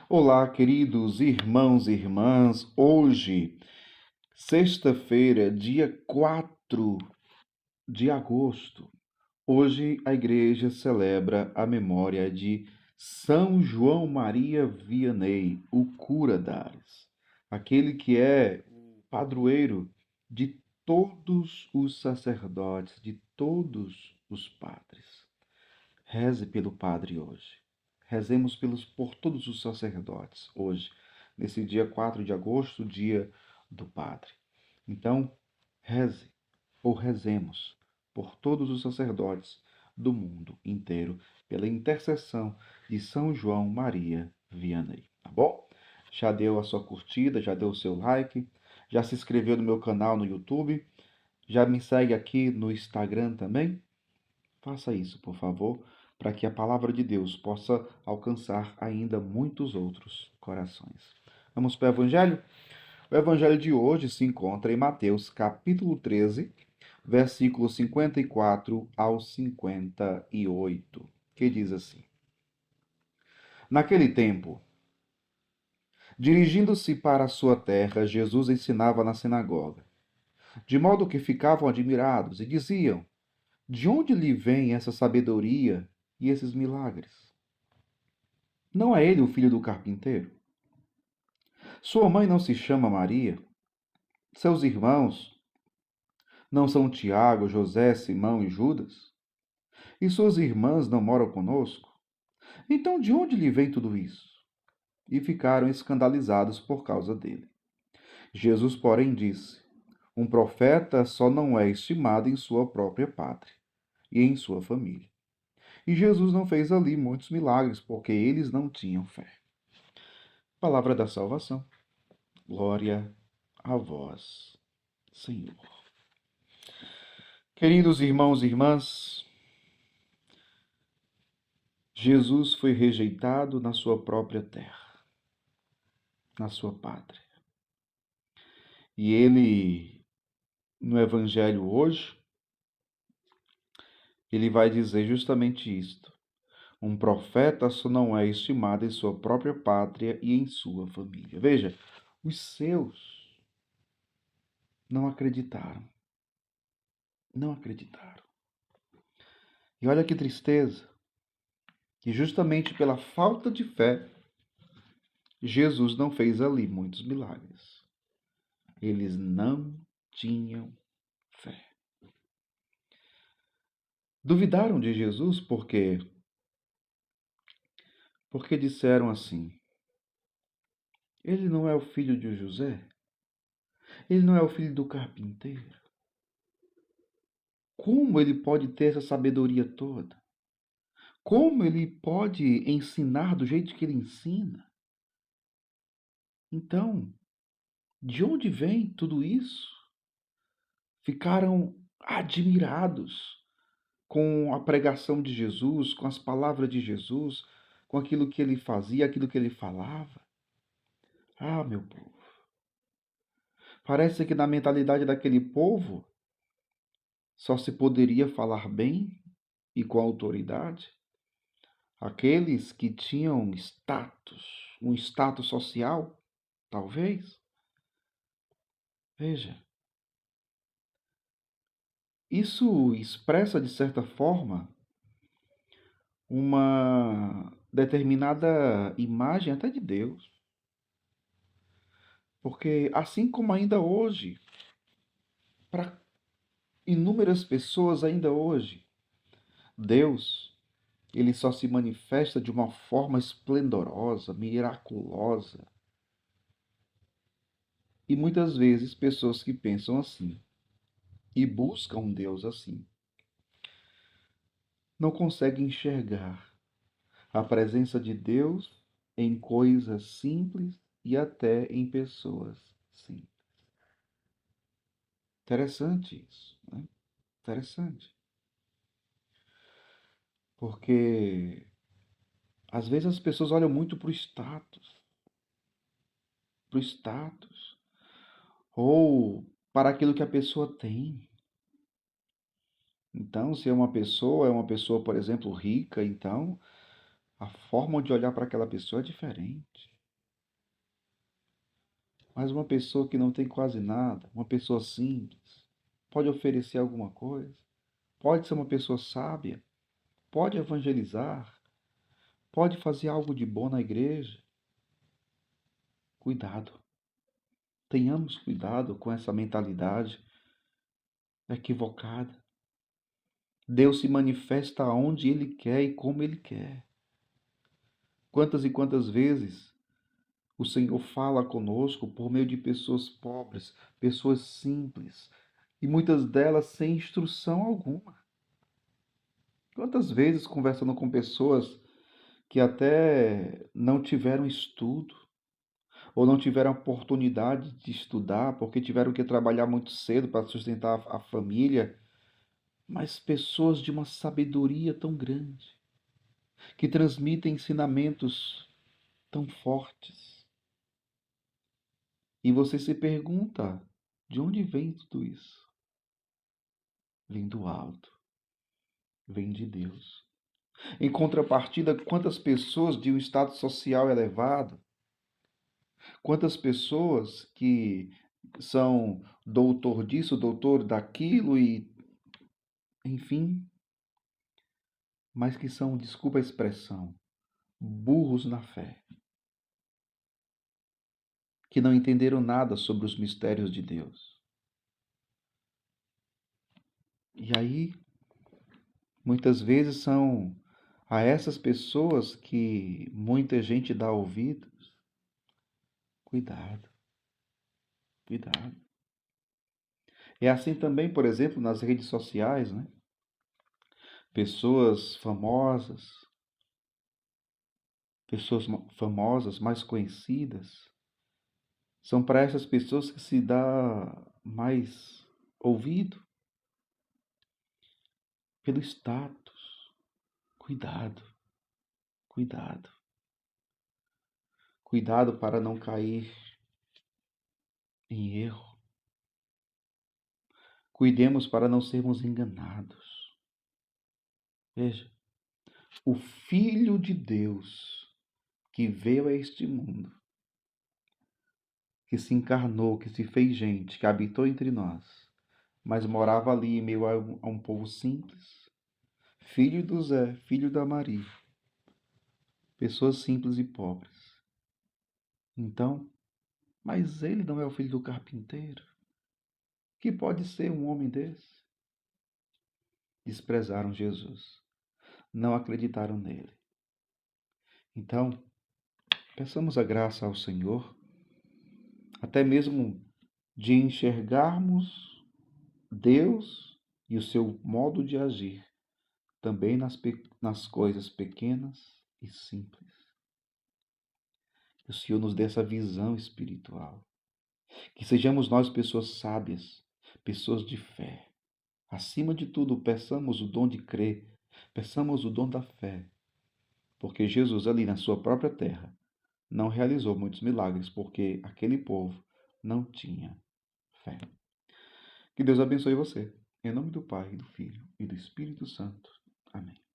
Olá, queridos irmãos e irmãs. Hoje, sexta-feira, dia 4 de agosto. Hoje a igreja celebra a memória de São João Maria Vianney, o cura d'Ars, aquele que é o padroeiro de todos os sacerdotes, de todos os padres. Reze pelo padre hoje. Rezemos por todos os sacerdotes hoje, nesse dia 4 de agosto, dia do padre. Então, reze ou rezemos por todos os sacerdotes do mundo inteiro, pela intercessão de São João Maria Vianney, tá bom? Já deu a sua curtida, já deu o seu like, já se inscreveu no meu canal no YouTube, já me segue aqui no Instagram também? Faça isso, por favor, para que a palavra de Deus possa alcançar ainda muitos outros corações. Vamos para o Evangelho? O Evangelho de hoje se encontra em Mateus, capítulo 13, versículos 54 ao 58, que diz assim: Naquele tempo, dirigindo-se para a sua terra, Jesus ensinava na sinagoga, de modo que ficavam admirados e diziam: De onde lhe vem essa sabedoria e esses milagres? Não é ele o filho do carpinteiro? Sua mãe não se chama Maria? Seus irmãos não são Tiago, José, Simão e Judas? E suas irmãs não moram conosco? Então de onde lhe vem tudo isso? E ficaram escandalizados por causa dele. Jesus, porém, disse: Um profeta só não é estimado em sua própria pátria e em sua família. E Jesus não fez ali muitos milagres, porque eles não tinham fé. Palavra da salvação. Glória a vós, Senhor. Queridos irmãos e irmãs, Jesus foi rejeitado na sua própria terra, na sua pátria. E ele, no Evangelho hoje, ele vai dizer justamente isto. Um profeta só não é estimado em sua própria pátria e em sua família. Veja, os seus não acreditaram. Não acreditaram. E olha que tristeza, que justamente pela falta de fé, Jesus não fez ali muitos milagres. Eles não tinham fé. Duvidaram de Jesus porque disseram assim: Ele não é o filho de José? Ele não é o filho do carpinteiro? Como ele pode ter essa sabedoria toda? Como ele pode ensinar do jeito que ele ensina? Então, de onde vem tudo isso? Ficaram admirados com a pregação de Jesus, com as palavras de Jesus, com aquilo que ele fazia, aquilo que ele falava. Ah, meu povo, parece que na mentalidade daquele povo só se poderia falar bem e com autoridade aqueles que tinham status, um status social, talvez. Veja, isso expressa de certa forma uma determinada imagem até de Deus. Porque assim como ainda hoje, para inúmeras pessoas ainda hoje, Deus, ele só se manifesta de uma forma esplendorosa, miraculosa. E muitas vezes pessoas que pensam assim e buscam um Deus assim, não conseguem enxergar a presença de Deus em coisas simples e até em pessoas simples. Interessante isso, né? Interessante. Porque às vezes as pessoas olham muito para o status, ou para aquilo que a pessoa tem. Então, se é uma pessoa, por exemplo, rica, então a forma de olhar para aquela pessoa é diferente. Mas uma pessoa que não tem quase nada, uma pessoa simples, pode oferecer alguma coisa, pode ser uma pessoa sábia, pode evangelizar, pode fazer algo de bom na igreja. Cuidado. Tenhamos cuidado com essa mentalidade equivocada. Deus se manifesta onde Ele quer e como Ele quer. Quantas e quantas vezes o Senhor fala conosco por meio de pessoas pobres, pessoas simples, e muitas delas sem instrução alguma. Quantas vezes conversando com pessoas que até não tiveram estudo, ou não tiveram oportunidade de estudar, porque tiveram que trabalhar muito cedo para sustentar a família, mas pessoas de uma sabedoria tão grande, que transmitem ensinamentos tão fortes. E você se pergunta, de onde vem tudo isso? Vem do alto, vem de Deus. Em contrapartida, quantas pessoas de um estado social elevado, quantas pessoas que são doutor disso, doutor daquilo e, enfim, mas que são, desculpa a expressão, burros na fé, que não entenderam nada sobre os mistérios de Deus. E aí, muitas vezes são a essas pessoas que muita gente dá ouvidos. Cuidado, cuidado. É assim também, por exemplo, nas redes sociais, né? Pessoas famosas, mais conhecidas, são para essas pessoas que se dá mais ouvido pelo status. Cuidado, cuidado. Cuidado para não cair em erro. Cuidemos para não sermos enganados. Veja, o Filho de Deus que veio a este mundo, que se encarnou, que se fez gente, que habitou entre nós, mas morava ali em meio a um povo simples, filho do Zé, filho da Maria, pessoas simples e pobres. Então, mas ele não é o filho do carpinteiro? Que pode ser um homem desse? Desprezaram Jesus, não acreditaram nele. Então, peçamos a graça ao Senhor, até mesmo de enxergarmos Deus e o seu modo de agir também nas coisas pequenas e simples. Que o Senhor nos dê essa visão espiritual. Que sejamos nós pessoas sábias, pessoas de fé. Acima de tudo, peçamos o dom de crer, peçamos o dom da fé, porque Jesus, ali na sua própria terra, não realizou muitos milagres, porque aquele povo não tinha fé. Que Deus abençoe você. Em nome do Pai, do Filho e do Espírito Santo. Amém.